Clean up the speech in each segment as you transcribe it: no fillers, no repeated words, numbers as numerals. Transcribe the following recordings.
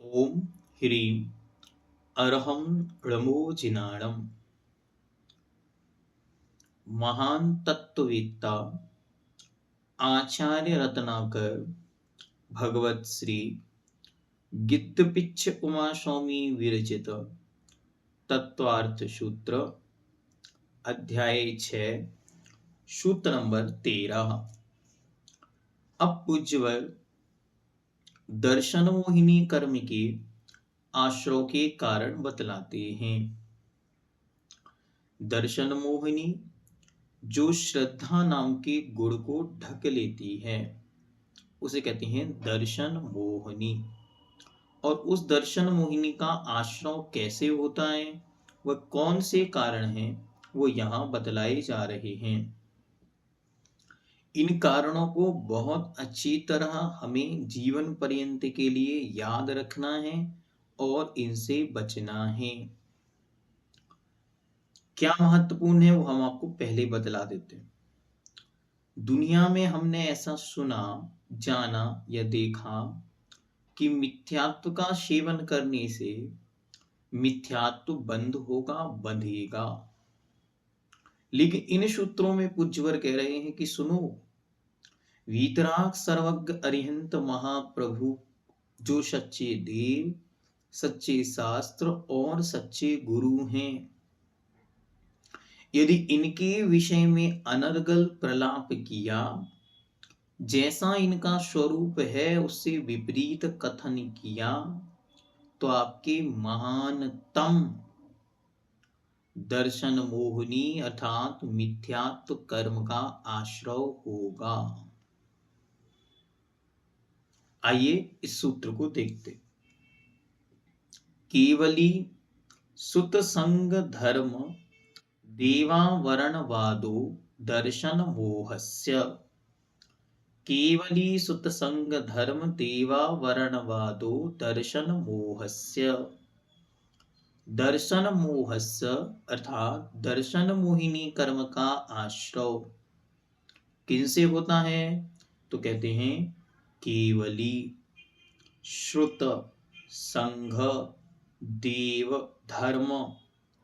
ओम ह्रीं अरहं णमोजिनाणं महान तत्ववेत्ता आचार्य रत्नाकर भगवत श्री गिद्ध उमा स्वामी विरचित तत्वार्थ सूत्र अध्याय 6 सूत्र नंबर 13। अब पूज्यवर दर्शन मोहिनी कर्म के आश्रय के कारण बतलाते हैं। दर्शन मोहिनी जो श्रद्धा नाम के गुण को ढक लेती है उसे कहते हैं दर्शन मोहिनी। और उस दर्शन मोहिनी का आश्रय कैसे होता है, वह कौन से कारण हैं, वो यहाँ बतलाए जा रहे हैं। इन कारणों को बहुत अच्छी तरह हमें जीवन पर्यंत के लिए याद रखना है और इनसे बचना है। क्या महत्वपूर्ण है वो हम आपको पहले बतला देते हैं। दुनिया में हमने ऐसा सुना, जाना या देखा कि मिथ्यात्व का सेवन करने से मिथ्यात्व बंद होगा, बंधेगा। लेकिन इन सूत्रों में पूज्यवर कह रहे हैं कि सुनो, वीतराग सर्वज्ञ अरिहंत महाप्रभु जो सच्चे देव, सच्चे शास्त्र और सच्चे गुरु हैं, यदि इनके विषय में अनर्गल प्रलाप किया, जैसा इनका स्वरूप है उससे विपरीत कथन किया, तो आपके महानतम दर्शन मोहिनी अर्थात मिथ्यात्व कर्म का आश्रय होगा। आइए इस सूत्र को देखते। केवली सुत संग धर्म देवावरणवादो दर्शन मोहस्य। केवली सुत संग धर्म देवावरणवादो दर्शन मोहस्य। दर्शन मोहस्य अर्थात दर्शन मोहिनी कर्म का आश्रय किनसे होता है, तो कहते हैं केवली श्रुत संघ देव धर्म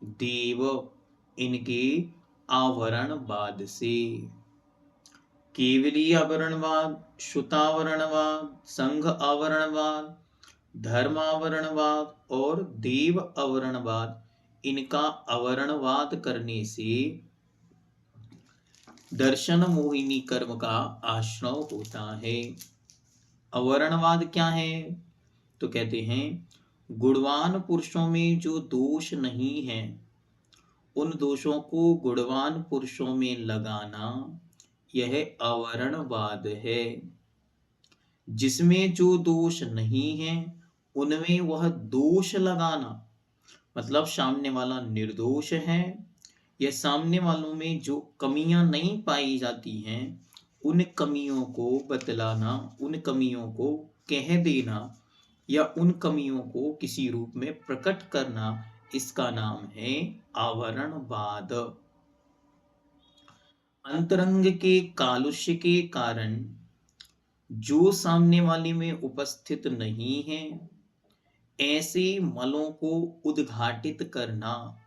देव इनके आवरणवाद से। केवली आवरणवाद, श्रुतावरणवाद, संघ आवरणवाद, धर्मावरणवाद और देव आवरणवाद, इनका आवरणवाद करने से दर्शन मोहिनी कर्म का आश्रय होता है। आवरणवाद क्या है, तो कहते हैं गुणवान पुरुषों में जो दोष नहीं है उन दोषों को गुणवान पुरुषों में लगाना, यह आवरणवाद है। जिसमें जो दोष नहीं है उनमें वह दोष लगाना, मतलब सामने वाला निर्दोष है या सामने वालों में जो कमियां नहीं पाई जाती हैं उन कमियों को बतलाना, उन कमियों को कह देना या उन कमियों को किसी रूप में प्रकट करना, इसका नाम है आवरणवाद। अंतरंग के कालुष्य के कारण जो सामने वाले में उपस्थित नहीं है, ऐसे मलों को उद्घाटित करना,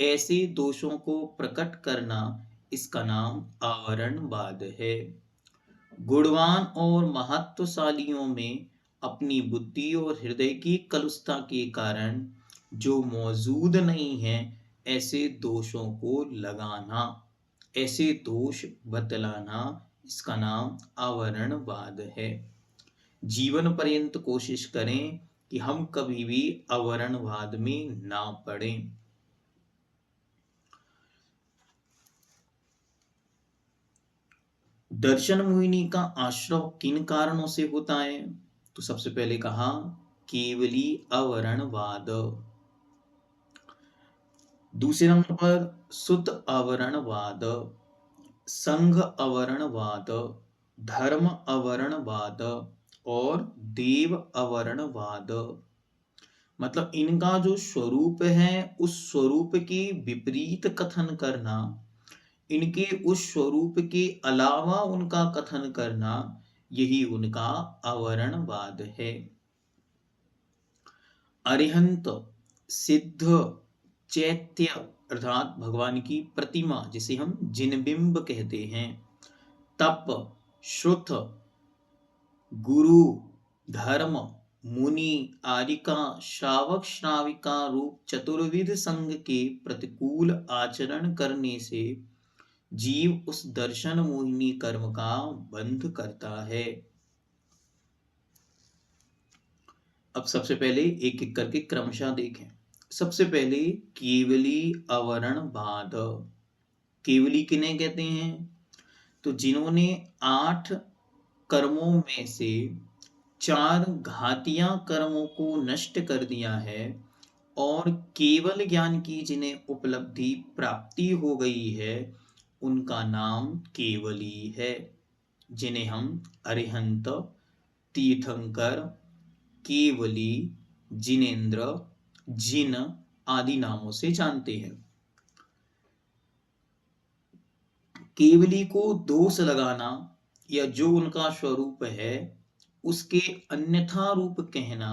ऐसे दोषों को प्रकट करना, इसका नाम आवरणवाद है। गुणवान और महत्वशालियों में अपनी बुद्धि और हृदय की कलुषता के कारण जो मौजूद नहीं है, ऐसे दोषों को लगाना, ऐसे दोष बतलाना, इसका नाम आवरणवाद है। जीवन पर्यंत कोशिश करें कि हम कभी भी आवरणवाद में ना पड़ें। दर्शन मोहिनी का आश्रय किन कारणों से होता है, तो सबसे पहले कहा केवली आवरणवाद। दूसरे नंबर पर शुद्ध आवरणवाद, संघ आवरणवाद, धर्म आवरणवाद और देव आवरणवाद। मतलब इनका जो स्वरूप है उस स्वरूप के विपरीत कथन करना, इनके उस स्वरूप के अलावा उनका कथन करना, यही उनका आवरणवाद है। अरिहंत, सिद्ध, चैत्य अर्थात भगवान की प्रतिमा जिसे हम जिनबिंब कहते हैं, तप, श्रुत, गुरु, धर्म, मुनि, आरिका, श्रावक श्राविका रूप चतुर्विध संग के प्रतिकूल आचरण करने से जीव उस दर्शन मोहिनी कर्म का बंध करता है। अब सबसे पहले एक एक करके क्रमशः देखें। सबसे पहले केवली आवरण बाध। केवली किन्हें कहते हैं? तो जिन्होंने 8 कर्मों में से 4 घातिया कर्मों को नष्ट कर दिया है और केवल ज्ञान की जिन्हें उपलब्धि प्राप्ति हो गई है, उनका नाम केवली है, जिन्हें हम अरिहंत, तीर्थंकर, केवली, जिनेन्द्र, जिन आदि नामों से जानते हैं। केवली को दोष लगाना या जो उनका स्वरूप है उसके अन्यथा रूप कहना,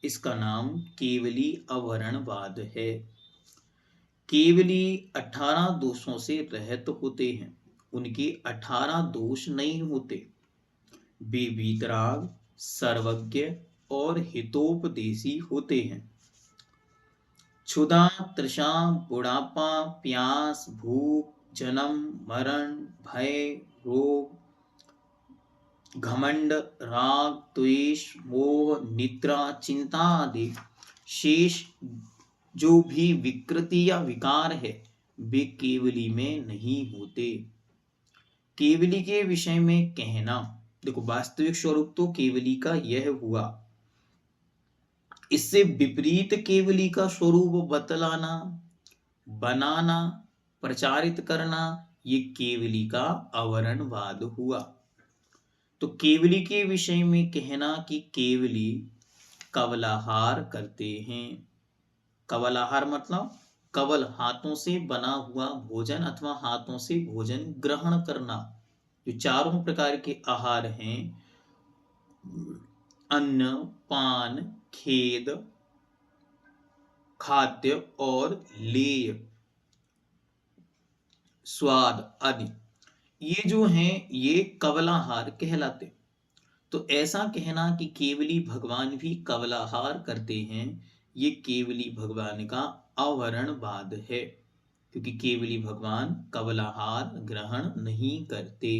इसका नाम केवली अवरणवाद है। केवली 18 दोषों से रहित होते हैं, उनके 18 दोष नहीं होते। वे वीतराग, सर्वज्ञ और हितोपदेशी होते हैं। क्षुधा, तृषा, बुढ़ापा, प्यास, भूख, जन्म, मरण, भय, रोग, घमंड, राग, द्वेष, मोह, निद्रा, चिंता आदि शेष जो भी विकृति या विकार है, वे केवली में नहीं होते। केवली के विषय में कहना, देखो वास्तविक स्वरूप तो केवली का यह हुआ, इससे विपरीत केवली का स्वरूप बतलाना, बनाना, प्रचारित करना, ये केवली का आवरणवाद हुआ। तो केवली के विषय में कहना कि केवली कवलाहार करते हैं। कवलाहार मतलब कवल, हाथों से बना हुआ भोजन अथवा हाथों से भोजन ग्रहण करना। जो चारों प्रकार के आहार हैं, अन्न, पान, खेद, खाद्य और लेय, स्वाद आदि, ये जो हैं ये कवलाहार कहलाते। तो ऐसा कहना कि केवली भगवान भी कवलाहार करते हैं, ये केवली भगवान का आवरणवाद है, क्योंकि केवली भगवान कवलाहार ग्रहण नहीं करते।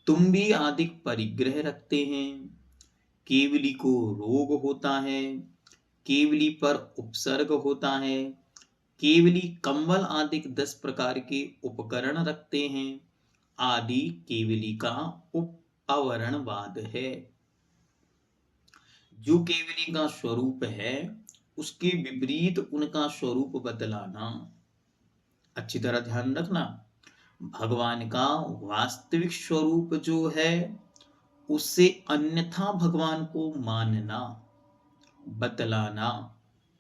तुम भी अधिक परिग्रह रखते हैं, केवली को रोग होता है, केवली पर उपसर्ग होता है, केवली कंबल आदि 10 प्रकार के उपकरण रखते हैं आदि केवली का आवरणवाद है। जो केवली का स्वरूप है उसके विपरीत उनका स्वरूप बतलाना। अच्छी तरह ध्यान रखना, भगवान का वास्तविक स्वरूप जो है उससे अन्यथा भगवान को मानना, बतलाना,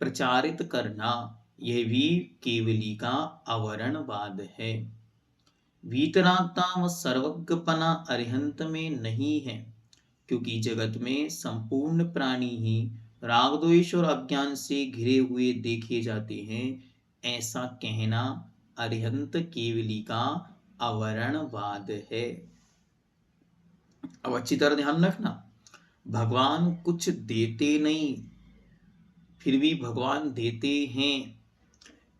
प्रचारित करना, यह भी केवली का आवरणवाद है। वीतरागता व सर्वज्ञपना अरिहंत में नहीं है, क्योंकि जगत में संपूर्ण प्राणी ही राग, द्वेष और अज्ञान से घिरे हुए देखे जाते हैं। ऐसा कहना अरिहंत केवली का आवरणवाद है। अब अच्छी तरह ध्यान रखना, भगवान कुछ देते नहीं, फिर भी भगवान देते हैं,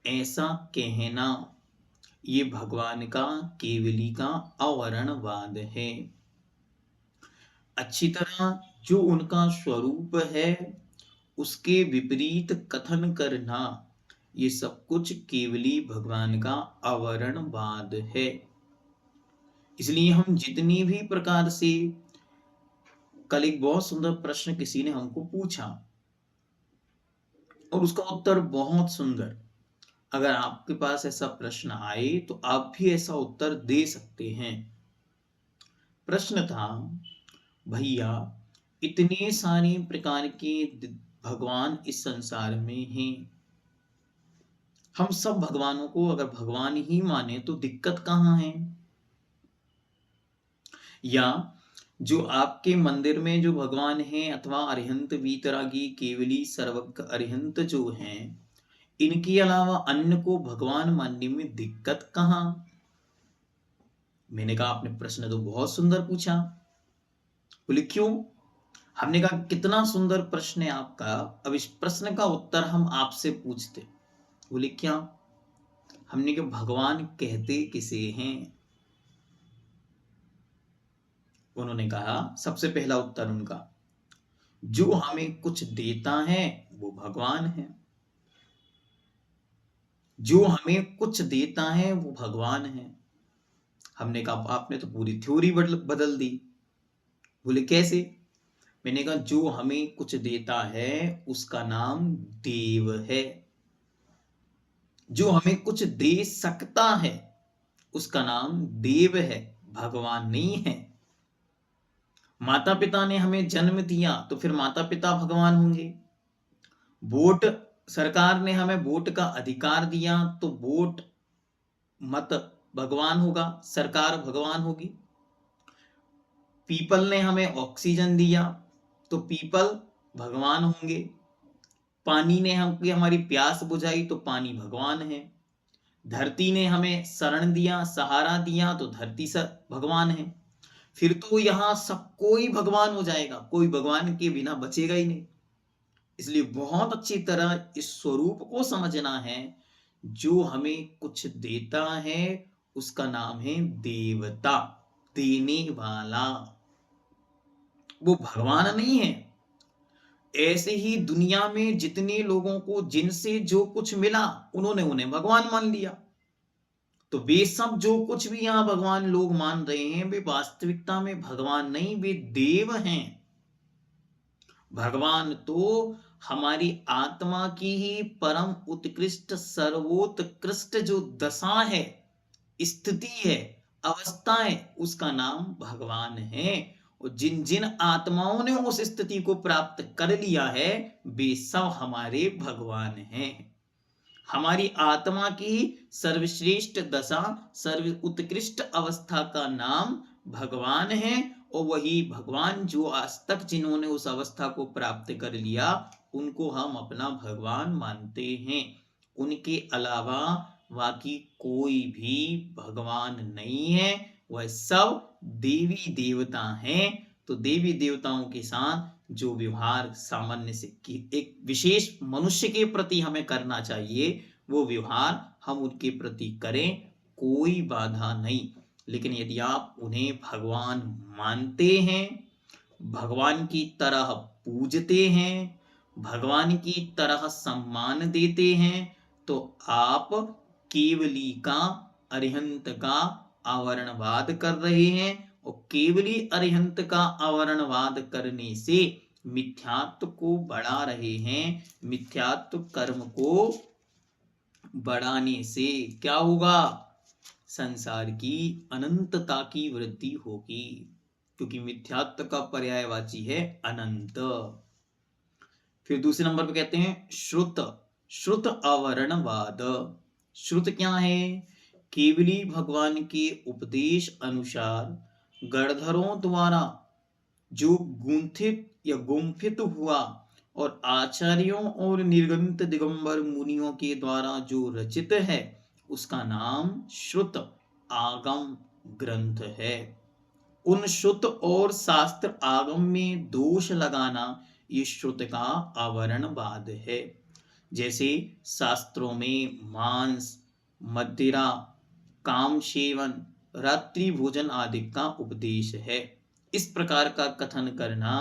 ऐसा कहना ये भगवान का केवली का आवरणवाद है। अच्छी तरह जो उनका स्वरूप है उसके विपरीत कथन करना, ये सब कुछ केवली भगवान का आवरणवाद है। इसलिए हम जितनी भी प्रकार से, कल एक बहुत सुंदर प्रश्न किसी ने हमको पूछा और उसका उत्तर बहुत सुंदर, अगर आपके पास ऐसा प्रश्न आए तो आप भी ऐसा उत्तर दे सकते हैं। प्रश्न था, भैया इतने सारे प्रकार के भगवान इस संसार में हैं, हम सब भगवानों को अगर भगवान ही माने तो दिक्कत कहाँ है? या जो आपके मंदिर में जो भगवान हैं अथवा अरिहंत वीतरागी केवली सर्वज्ञ अरिहंत जो हैं, इनके अलावा अन्य को भगवान मानने में दिक्कत कहाँ? मैंने कहा आपने प्रश्न तो बहुत सुंदर पूछा। बोले क्यों? हमने कहा कितना सुंदर प्रश्न है आपका, अब इस प्रश्न का उत्तर हम आपसे पूछते। बोले क्या? हमने कहा भगवान कहते किसे हैं? उन्होंने कहा सबसे पहला उत्तर उनका, जो हमें कुछ देता है वो भगवान है। जो हमें कुछ देता है वो भगवान है। हमने कहा आपने तो पूरी थ्योरी बदल दी। बोले कैसे? मैंने कहा जो हमें कुछ देता है उसका नाम देव है। जो हमें कुछ दे सकता है उसका नाम देव है, भगवान नहीं है। माता पिता ने हमें जन्म दिया तो फिर माता पिता भगवान होंगे। वोट, सरकार ने हमें वोट का अधिकार दिया तो वोट मत भगवान होगा, सरकार भगवान होगी। पीपल ने हमें ऑक्सीजन दिया तो पीपल भगवान होंगे। पानी ने हमारी प्यास बुझाई तो पानी भगवान है। धरती ने हमें शरण दिया, सहारा दिया तो धरती भगवान है। फिर तो यहां सब कोई भगवान हो जाएगा, कोई भगवान के बिना बचेगा ही नहीं। इसलिए बहुत अच्छी तरह इस स्वरूप को समझना है। जो हमें कुछ देता है उसका नाम है देवता, देने वाला। वो भगवान नहीं है। ऐसे ही दुनिया में जितने लोगों को जिनसे जो कुछ मिला उन्होंने उन्हें भगवान मान लिया। तो वे सब जो कुछ भी यहां भगवान लोग मान रहे हैं वे वास्तविकता में भगवान नहीं, वे देव हैं। भगवान तो हमारी आत्मा की ही परम उत्कृष्ट सर्वोत्कृष्ट जो दशा है, स्थिति है, अवस्था है, उसका नाम भगवान है। और जिन जिन आत्माओं ने उस स्थिति को प्राप्त कर लिया है वे सब हमारे भगवान हैं। हमारी आत्मा की सर्वश्रेष्ठ दशा, सर्व उत्कृष्ट अवस्था का नाम भगवान है। और वही भगवान जो आज तक जिन्होंने उस अवस्था को प्राप्त कर लिया उनको हम अपना भगवान मानते हैं। उनके अलावा बाकी कोई भी भगवान नहीं है, वह सब देवी देवता हैं। तो देवी देवताओं के साथ जो व्यवहार सामान्य से एक विशेष मनुष्य के प्रति हमें करना चाहिए वो व्यवहार हम उनके प्रति करें, कोई बाधा नहीं। लेकिन यदि आप उन्हें भगवान मानते हैं, भगवान की तरह पूजते हैं, भगवान की तरह सम्मान देते हैं तो आप केवली का, अरिहंत का आवरणवाद कर रहे हैं। और केवली अरिहंत का आवरणवाद करने से मिथ्यात्व को बढ़ा रहे हैं। मिथ्यात्व कर्म को बढ़ाने से क्या होगा? संसार की अनंतता की वृद्धि होगी, क्योंकि मिथ्यात्व का पर्यायवाची है अनंत। फिर दूसरे नंबर पे कहते हैं श्रुत, श्रुत आवरणवाद। श्रुत क्या है? केवली भगवान के उपदेश अनुसार गणधरों द्वारा जो गुंथित या गुम्फित हुआ और आचार्यों और निर्गमित दिगंबर मुनियों के द्वारा जो रचित है उसका नाम श्रुत आगम ग्रंथ है। उन श्रुत और शास्त्र आगम में दोष लगाना ये श्रुत का आवरणवाद है। जैसे शास्त्रों में मांस, मदिरा, काम सेवन, रात्रि भोजन आदि का उपदेश है। इस प्रकार का कथन करना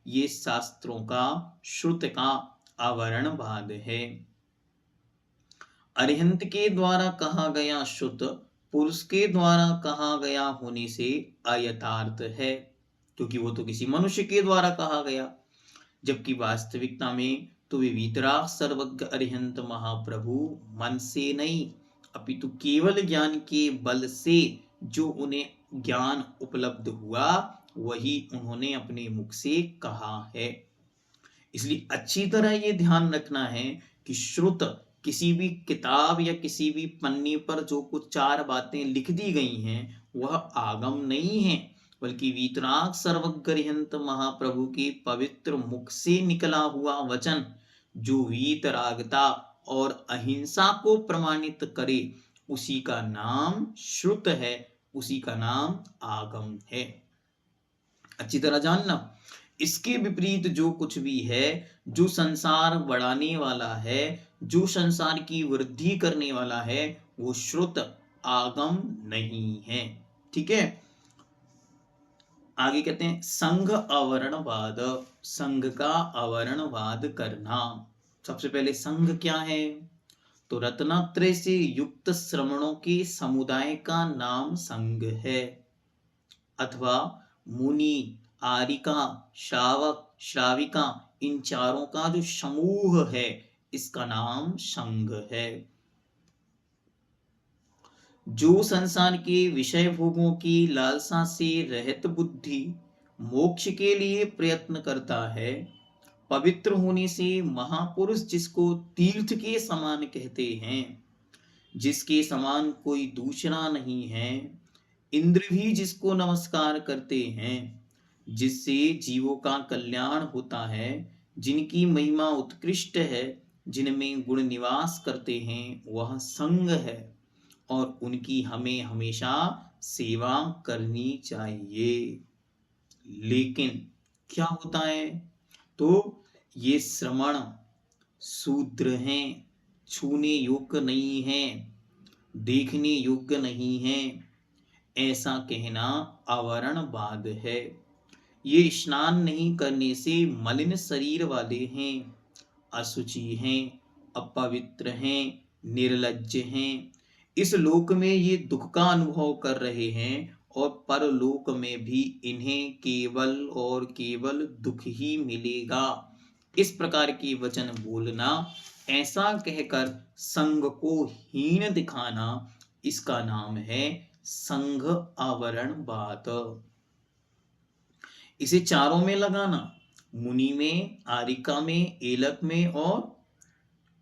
ये शास्त्रों का, श्रुत का आवरणवाद है। अरिहंत के द्वारा कहा गया श्रुत पुरुष के द्वारा कहा गया होने से अयथार्थ है, क्योंकि वो तो किसी मनुष्य के द्वारा कहा गया, जबकि वास्तविकता में तो वे वीतराग सर्वज्ञ अरिहंत महाप्रभु मन से नहीं अपितु केवल ज्ञान के बल से जो उन्हें ज्ञान उपलब्ध हुआ वही उन्होंने अपने मुख से कहा है। इसलिए अच्छी तरह ये ध्यान रखना है कि श्रुत किसी भी किताब या किसी भी पन्ने पर जो कुछ चार बातें लिख दी गई हैं वह आगम नहीं है, बल्कि वीतराग सर्वगर्हयंत महाप्रभु के पवित्र मुख से निकला हुआ वचन जो वीतरागता और अहिंसा को प्रमाणित करे, उसी का नाम श्रुत है, उसी का नाम आगम है। अच्छी तरह जानना, इसके विपरीत जो कुछ भी है, जो संसार बढ़ाने वाला है, जो संसार की वृद्धि करने वाला है, वो श्रुत आगम नहीं है। ठीक है, आगे कहते हैं संघ आवरणवाद, संघ का आवरणवाद करना। सबसे पहले संघ क्या है? तो रत्नत्रय से युक्त श्रमणों के समुदाय का नाम संघ है, अथवा मुनि, आरिका, श्रावक, श्राविका, इन चारों का जो समूह है, इसका नाम संघ है। जो संसार के विषय भोगों की लालसा से रहित बुद्धि मोक्ष के लिए प्रयत्न करता है, पवित्र होने से महापुरुष जिसको तीर्थ के समान कहते हैं, जिसके समान कोई दूसरा नहीं है, इंद्र भी जिसको नमस्कार करते हैं, जिससे जीवों का कल्याण होता है, जिनकी महिमा उत्कृष्ट है, जिनमें गुण निवास करते हैं, वह संग है और उनकी हमें हमेशा सेवा करनी चाहिए। लेकिन क्या होता है? तो ये श्रमण शूद्र हैं, छूने योग्य नहीं हैं, देखने योग्य नहीं हैं, ऐसा कहना आवरणवाद है। ये स्नान नहीं करने से मलिन शरीर वाले हैं, अशुचि हैं, अपवित्र हैं, निर्लज्ज हैं। इस लोक में ये दुख का अनुभव कर रहे हैं और परलोक में भी इन्हें केवल और केवल दुख ही मिलेगा। इस प्रकार के वचन बोलना, ऐसा कहकर संघ को हीन दिखाना, इसका नाम है संघ आवरणवाद। इसे चारों में लगाना, मुनि में, आरिका में, एलक में, और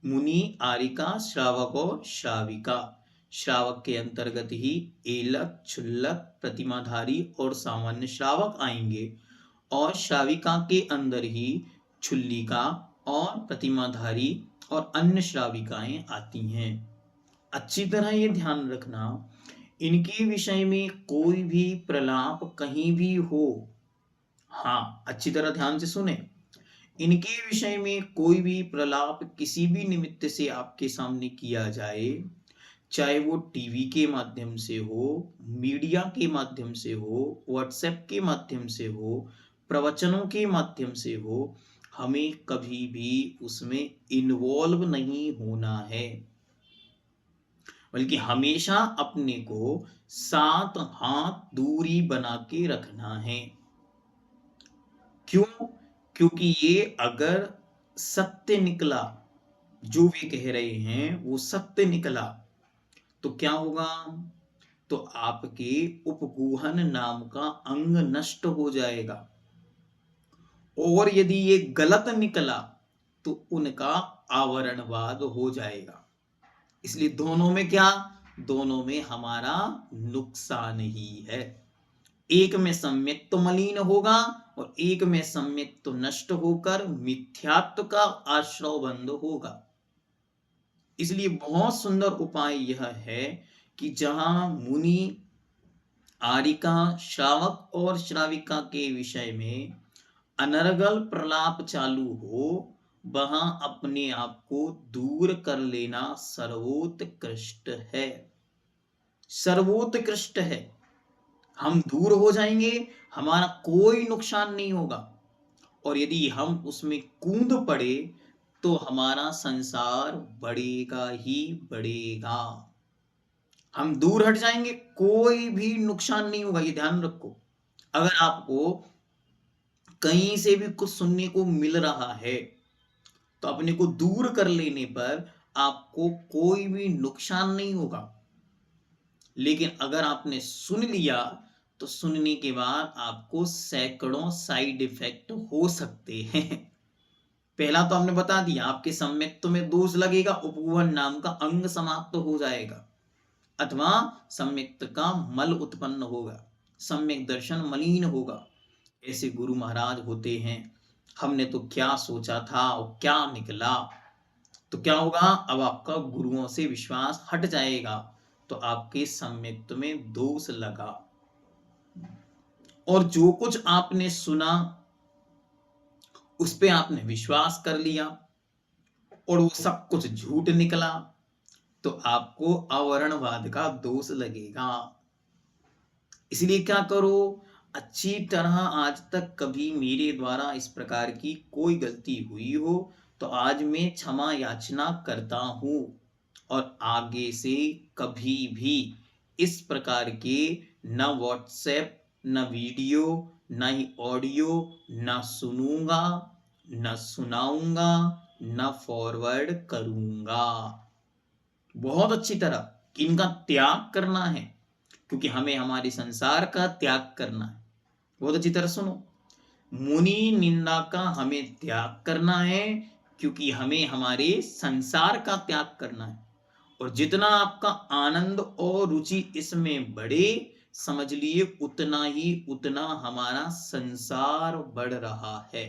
मुनि, आरिका, श्रावक और श्राविका। श्रावक के अंतर्गत ही एलक, क्षुल्लक, प्रतिमाधारी और सामान्य श्रावक आएंगे, और श्राविका के अंदर ही क्षुल्लिका और प्रतिमाधारी और अन्य श्राविकाएं आती हैं। अच्छी तरह ये ध्यान रखना, इनके विषय में कोई भी प्रलाप कहीं भी हो, हाँ अच्छी तरह ध्यान से सुने, इनके विषय में कोई भी प्रलाप किसी भी निमित्त से आपके सामने किया जाए, चाहे वो टीवी के माध्यम से हो, मीडिया के माध्यम से हो, व्हाट्सएप के माध्यम से हो, प्रवचनों के माध्यम से हो, हमें कभी भी उसमें इन्वॉल्व नहीं होना है, बल्कि हमेशा अपने को 7 हाथ दूरी बना के रखना है। क्यों? क्योंकि ये अगर सत्य निकला, जो वे कह रहे हैं वो सत्य निकला, तो क्या होगा? तो आपके उपगूहन नाम का अंग नष्ट हो जाएगा, और यदि ये गलत निकला तो उनका आवरणवाद हो जाएगा। इसलिए दोनों में क्या? दोनों में हमारा नुकसान ही है। एक में सम्यक तो मलिन होगा और एक में सम्यक तो नष्ट होकर मिथ्यात्व का आश्रय बंद होगा। इसलिए बहुत सुंदर उपाय यह है कि जहां मुनि, आरिका, श्रावक और श्राविका के विषय में अनर्गल प्रलाप चालू हो, वहां अपने आप को दूर कर लेना सर्वोत्कृष्ट है, सर्वोत्कृष्ट है। हम दूर हो जाएंगे, हमारा कोई नुकसान नहीं होगा, और यदि हम उसमें कूद पड़े तो हमारा संसार बढ़ेगा ही बढ़ेगा। हम दूर हट जाएंगे, कोई भी नुकसान नहीं होगा, ये ध्यान रखो। अगर आपको कहीं से भी कुछ सुनने को मिल रहा है तो अपने को दूर कर लेने पर आपको कोई भी नुकसान नहीं होगा। लेकिन अगर आपने सुन लिया तो सुनने के बाद आपको सैकड़ों साइड इफेक्ट हो सकते हैं। पहला तो हमने बता दिया, आपके सम्यक्त्व में दोष लगेगा, उपगूहन नाम का अंग समाप्त हो जाएगा, अथवा सम्यक्त का मल उत्पन्न होगा। सम्यक दर्शन मलिन होगा। ऐसे गुरु महाराज होते हैं। हमने तो क्या सोचा था और क्या निकला। तो क्या होगा, अब आपका गुरुओं से विश्वास हट जाएगा, तो आपके सम्यक्त्व में दोष लगा, और जो कुछ आपने सुना उस पे आपने विश्वास कर लिया और वो सब कुछ झूठ निकला, तो आपको आवरणवाद का दोष लगेगा। इसलिए क्या करो, अच्छी तरह आज तक कभी मेरे द्वारा इस प्रकार की कोई गलती हुई हो तो आज मैं क्षमा याचना करता हूं, और आगे से कभी भी इस प्रकार के न व्हाट्सएप, न वीडियो, न ही ऑडियो न सुनूंगा, न सुनाऊंगा, न फॉरवर्ड करूंगा। बहुत अच्छी तरह इनका त्याग करना है, क्योंकि हमें हमारे संसार का त्याग करना है। बहुत अच्छी तरह सुनो, मुनि निंदा का हमें त्याग करना है, क्योंकि हमें हमारे संसार का त्याग करना है। और जितना आपका आनंद और रुचि इसमें बढ़े, समझ लिए उतना ही उतना हमारा संसार बढ़ रहा है।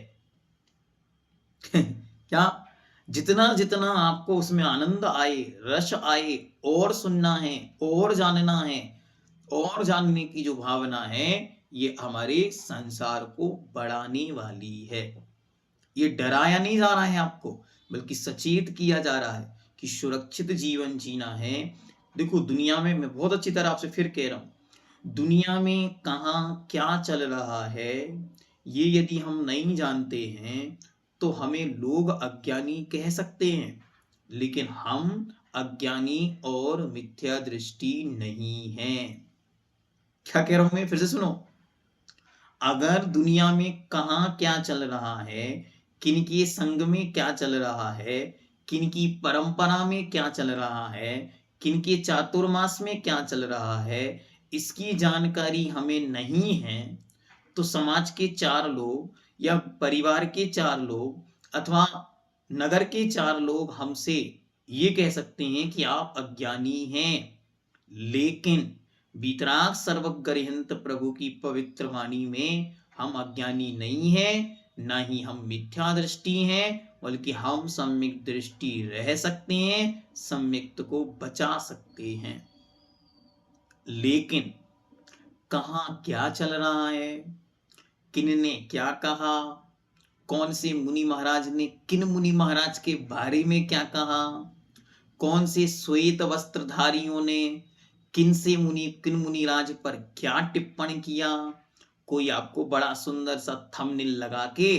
क्या, जितना जितना आपको उसमें आनंद आए, रस आए, और सुनना है, और जानना है, और जानने की जो भावना है, ये हमारे संसार को बढ़ाने वाली है। ये डराया नहीं जा रहा है आपको, बल्कि सचेत किया जा रहा है कि सुरक्षित जीवन जीना है। देखो दुनिया में, मैं बहुत अच्छी तरह आपसे फिर कह रहा हूं, दुनिया में कहाँ क्या चल रहा है ये यदि हम नहीं जानते हैं तो हमें लोग अज्ञानी कह सकते हैं, लेकिन हम अज्ञानी और मिथ्या दृष्टि नहीं हैं। क्या कह रहा हूं मैं, फिर से सुनो। अगर दुनिया में कहाँ क्या चल रहा है, किनके संग में क्या चल रहा है, किनकी परंपरा में क्या चल रहा है, किनके चातुर्मास में क्या चल रहा है, इसकी जानकारी हमें नहीं है, तो समाज के 4 लोग या परिवार के 4 लोग अथवा नगर के 4 लोग हमसे ये कह सकते हैं कि आप अज्ञानी हैं। लेकिन वीतराग सर्वगर्हंत प्रभु की पवित्र वाणी में हम अज्ञानी नहीं हैं, न ही हम मिथ्या दृष्टि हैं, बल्कि हम सम्यक दृष्टि रह सकते हैं, सम्यक्त को बचा सकते हैं। लेकिन कहाँ क्या चल रहा है, किनने क्या कहा, कौन से मुनि महाराज ने किन मुनि महाराज के बारे में क्या कहा, कौन से श्वेत वस्त्रधारियों ने किन मुनि राज पर क्या टिप्पणी किया। कोई आपको बड़ा सुंदर सा थंबनेल लगा के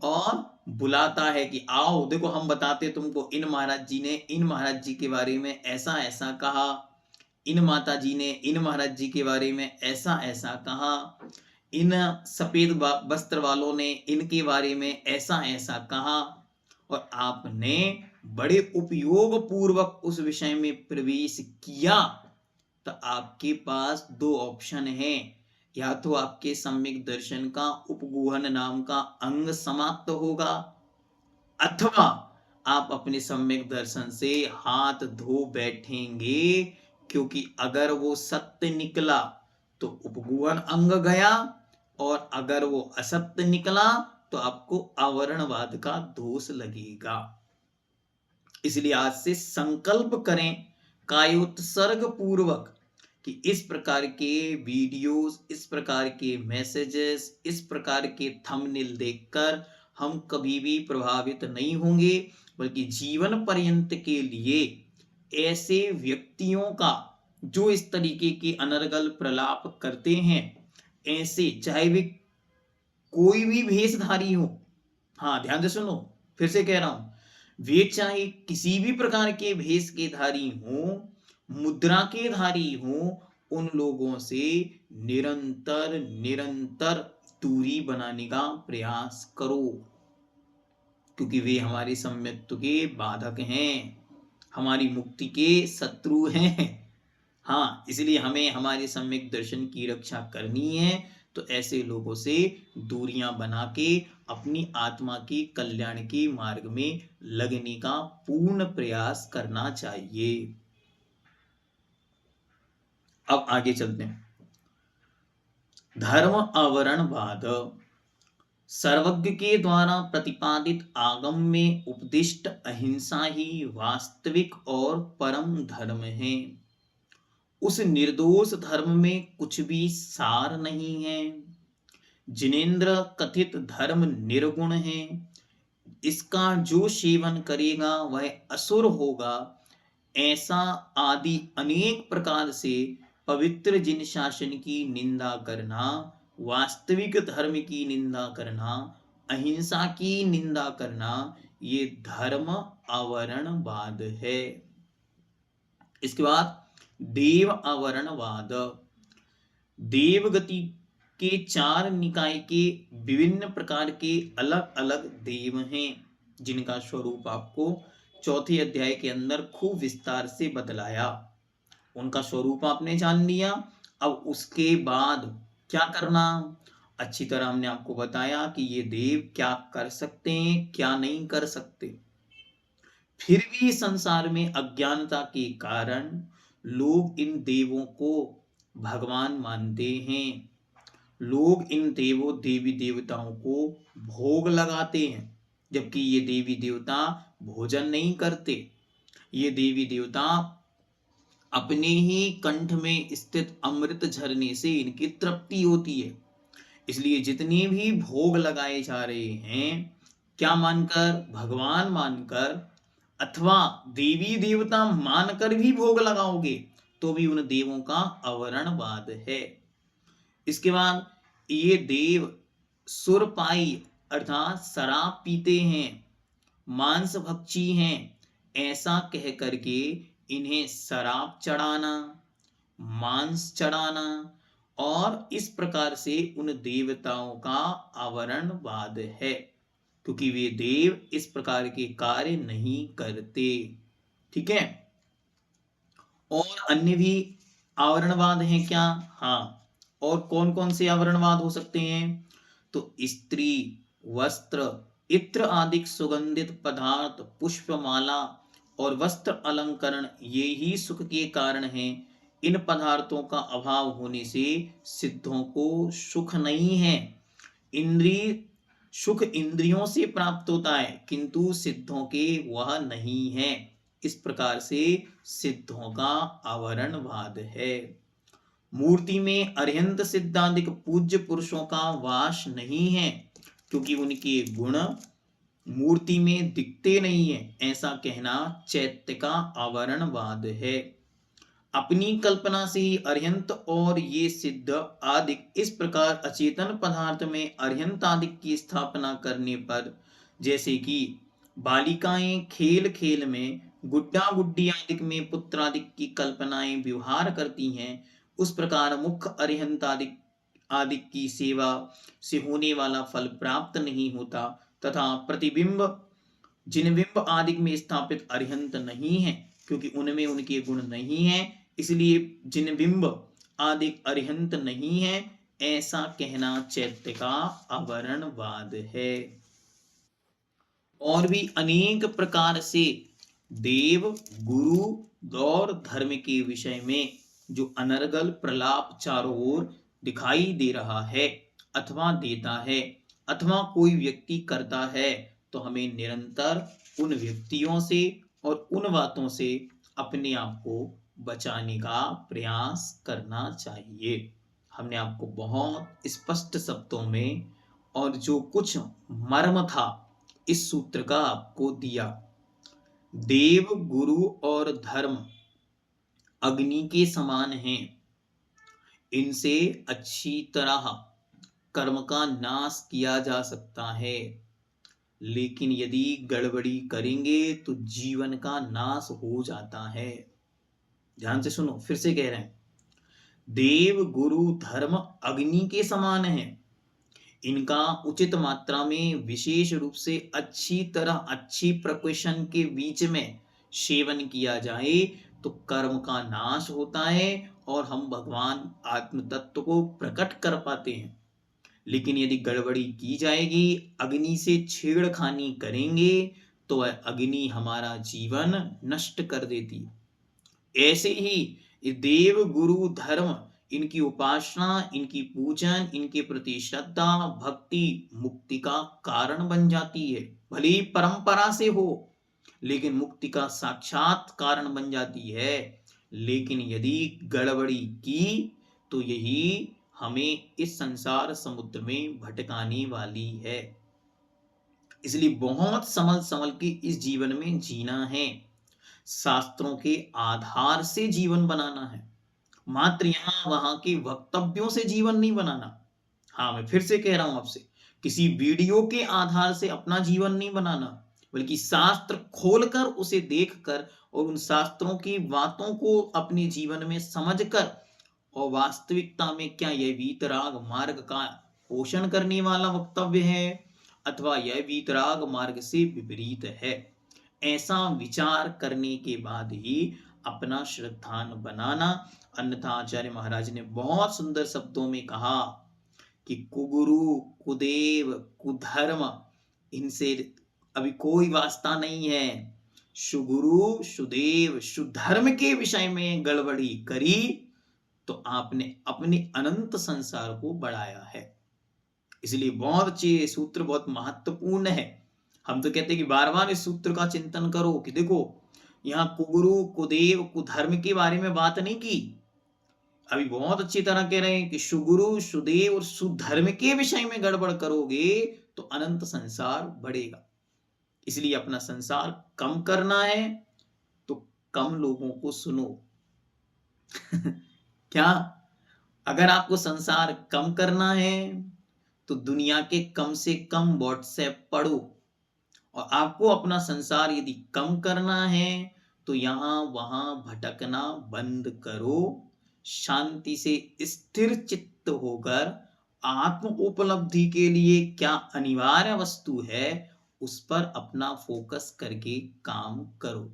और बुलाता है कि आओ देखो हम बताते तुमको, इन महाराज जी ने इन महाराज जी के बारे में ऐसा ऐसा कहा, इन माता जी ने इन महाराज जी के बारे में ऐसा ऐसा कहा, इन सफेद वस्त्र वालों ने इनके बारे में ऐसा ऐसा कहा, और आपने बड़े उपयोग पूर्वक उस विषय में प्रवेश किया, तो आपके पास 2 ऑप्शन हैं। या तो आपके सम्यक दर्शन का उपगूहन नाम का अंग समाप्त होगा, अथवा आप अपने सम्यक दर्शन से हाथ धो बैठेंगे, क्योंकि अगर वो सत्य निकला तो उपगूहन अंग गया, और अगर वो असत्य निकला तो आपको आवरणवाद का दोष लगेगा। इसलिए आज से संकल्प करें कायोत्सर्ग पूर्वक कि इस प्रकार के वीडियोस, इस प्रकार के मैसेजेस, इस प्रकार के थंबनेल देखकर हम कभी भी प्रभावित नहीं होंगे, बल्कि जीवन पर्यंत के लिए ऐसे व्यक्तियों का जो इस तरीके के अनर्गल प्रलाप करते हैं, ऐसे चाहे वे कोई भी भेषधारी हो, हाँ ध्यान से सुनो, फिर से कह रहा हूं, वे चाहे किसी भी प्रकार के भेष के धारी हो, मुद्रा के धारी हो, उन लोगों से निरंतर निरंतर दूरी बनाने का प्रयास करो, क्योंकि वे हमारे सम्यक्त्व के बाधक हैं, हमारी मुक्ति के शत्रु हैं। हाँ, इसलिए हमें हमारे सम्यक दर्शन की रक्षा करनी है, तो ऐसे लोगों से दूरियां बना के अपनी आत्मा की कल्याण के मार्ग में लगने का पूर्ण प्रयास करना चाहिए। अब आगे चलते हैं। धर्म आवरणवाद सर्वज्ञ के द्वारा प्रतिपादित आगम में उपदिष्ट अहिंसा ही वास्तविक और परम धर्म है। उस निर्दोष धर्म में कुछ भी सार नहीं है। जिनेन्द्र कथित धर्म निर्गुण है, इसका जो सेवन करेगा वह असुर होगा, ऐसा आदि अनेक प्रकार से पवित्र जिन शासन की निंदा करना, वास्तविक धर्म की निंदा करना, अहिंसा की निंदा करना, ये धर्म आवरणवाद है। इसके बाद देव आवरणवाद। देवगति के चार निकाय के विभिन्न प्रकार के अलग अलग देव हैं, जिनका स्वरूप आपको चौथे अध्याय के अंदर खूब विस्तार से बतलाया। उनका स्वरूप आपने जान लिया। अब उसके बाद क्या करना, अच्छी तरह हमने आपको बताया कि ये देव क्या कर सकते हैं, क्या नहीं कर सकते। फिर भी संसार में अज्ञानता के कारण लोग इन देवों को भगवान मानते हैं। लोग इन देवी देवताओं को भोग लगाते हैं, जबकि ये देवी देवता भोजन नहीं करते। ये देवी देवता अपने ही कंठ में स्थित अमृत झरने से इनकी तृप्ति होती है। इसलिए जितने भी भोग लगाए जा रहे हैं, क्या मानकर, भगवान मानकर अथवा देवी देवता मानकर भी भोग लगाओगे तो भी उन देवों का आवरणवाद है। इसके बाद ये देव सुरपाई अर्थात शराब पीते हैं, मांस भक्षी हैं, ऐसा कह करके इन्हें शराब चढ़ाना, मांस चढ़ाना और इस प्रकार से उन देवताओं का आवरणवाद है, क्योंकि वे देव इस प्रकार के कार्य नहीं करते। ठीक है। और अन्य भी आवरणवाद हैं क्या? हाँ। और कौन कौन से आवरणवाद हो सकते हैं? तो स्त्री, वस्त्र, इत्र आदि सुगंधित पदार्थ, पुष्पमाला और वस्त्र अलंकरण ये ही सुख के कारण हैं। इन पदार्थों का अभाव होने से सिद्धों को सुख नहीं है। इंद्रिय सुख इंद्रियों से प्राप्त होता है, किंतु सिद्धों के वह नहीं है। इस प्रकार से सिद्धों का आवरणवाद है। मूर्ति में अरिहंत सिद्धांतिक पूज्य पुरुषों का वास नहीं है, क्योंकि उनके गुण मूर्ति में दिखते नहीं है, ऐसा कहना चैत्य का आवरणवाद है। अपनी कल्पना से ही अरिहंत और ये सिद्ध आदि इस प्रकार अचेतन पदार्थ में अरिहंत आदि की स्थापना करने पर, जैसे कि बालिकाएं खेल खेल में गुड्डा गुड्डी आदि में पुत्र आदि की कल्पनाएं व्यवहार करती हैं, उस प्रकार मुख्य अरिहंत आदि की सेवा से होने वाला फल प्राप्त नहीं होता, तथा प्रतिबिंब जिनबिंब आदि में स्थापित अरिहंत नहीं है, क्योंकि उनमें उनके गुण नहीं है, इसलिए जिनबिंब आदि अरिहंत नहीं है, ऐसा कहना चैत्य का आवरणवाद है। और भी अनेक प्रकार से देव, गुरु और धर्म के विषय में जो अनर्गल प्रलाप चारों ओर दिखाई दे रहा है अथवा देता है अथवा कोई व्यक्ति करता है, तो हमें निरंतर उन व्यक्तियों से और उन बातों से अपने आप को बचाने का प्रयास करना चाहिए। हमने आपको बहुत स्पष्ट शब्दों में और जो कुछ मर्म था इस सूत्र का आपको दिया। देव, गुरु और धर्म अग्नि के समान हैं। इनसे अच्छी तरह कर्म का नाश किया जा सकता है, लेकिन यदि गड़बड़ी करेंगे तो जीवन का नाश हो जाता है। ध्यान से सुनो, फिर से कह रहे हैं, देव, गुरु, धर्म अग्नि के समान है। इनका उचित मात्रा में विशेष रूप से अच्छी तरह अच्छी प्रिपरेशन के बीच में सेवन किया जाए तो कर्म का नाश होता है और हम भगवान आत्म तत्व को प्रकट कर पाते हैं। लेकिन यदि गड़बड़ी की जाएगी, अग्नि से छेड़खानी करेंगे, तो वह अग्नि हमारा जीवन नष्ट कर देती है। ऐसे ही देव, गुरु, धर्म इनकी उपासना, इनकी पूजन, इनके प्रति श्रद्धा, भक्ति मुक्ति का कारण बन जाती है। भले ही परंपरा से हो, लेकिन मुक्ति का साक्षात कारण बन जाती है। लेकिन यदि गड़बड़ी की, तो यही हमें इस संसार समुद्र में भटकाने वाली है। इसलिए बहुत संभल संभल के इस जीवन में जीना है। शास्त्रों के आधार से जीवन बनाना है, मात्र यहाँ वहां के वक्तव्यों से जीवन नहीं बनाना। हाँ, मैं फिर से कह रहा हूं आपसे, किसी वीडियो के आधार से अपना जीवन नहीं बनाना, बल्कि शास्त्र खोलकर उसे देखकर और उन शास्त्रों की बातों को अपने जीवन में समझकर, और वास्तविकता में क्या यह वीतराग मार्ग का पोषण करने वाला वक्तव्य है अथवा यह वीतराग मार्ग से विपरीत है, ऐसा विचार करने के बाद ही अपना श्रद्धान बनाना। अन्यथा आचार्य महाराज ने बहुत सुंदर शब्दों में कहा कि कुगुरु, कुदेव, कुधर्म, इनसे अभी कोई वास्ता नहीं है। सुगुरु, सुदेव, सुधर्म के विषय में गड़बड़ी करी तो आपने अपने अनंत संसार को बढ़ाया है। इसलिए बहुत अच्छे सूत्र, बहुत महत्वपूर्ण है। हम तो कहते हैं कि बार बार इस सूत्र का चिंतन करो कि देखो, यहाँ कुगुरु, कुदेव, कुधर्म के बारे में बात नहीं की, अभी बहुत अच्छी तरह कह रहे हैं कि सुगुरु, सुदेव और सुधर्म के विषय में गड़बड़ करोगे तो अनंत संसार बढ़ेगा। इसलिए अपना संसार कम करना है तो कम लोगों को सुनो। क्या? अगर आपको संसार कम करना है तो दुनिया के कम से कम व्हाट्सएप पढ़ो, और आपको अपना संसार यदि कम करना है तो यहां वहां भटकना बंद करो। शांति से स्थिर चित्त होकर आत्म उपलब्धि के लिए क्या अनिवार्य वस्तु है उस पर अपना फोकस करके काम करो।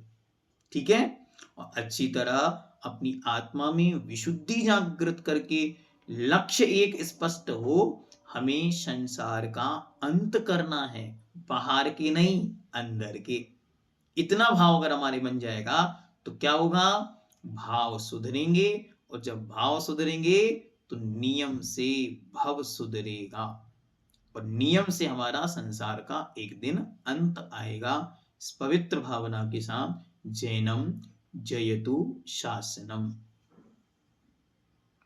ठीक है? और अच्छी तरह अपनी आत्मा में विशुद्धि जागृत करके लक्ष्य एक स्पष्ट हो, हमें संसार का अंत करना है, बाहर के नहीं, अंदर के। इतना भाव अगर हमारे बन जाएगा तो क्या होगा? भाव सुधरेंगे, और जब भाव सुधरेंगे तो नियम से भव सुधरेगा, और नियम से हमारा संसार का एक दिन अंत आएगा। इस पवित्र भावना के साथ जैनम जयतु शासनम।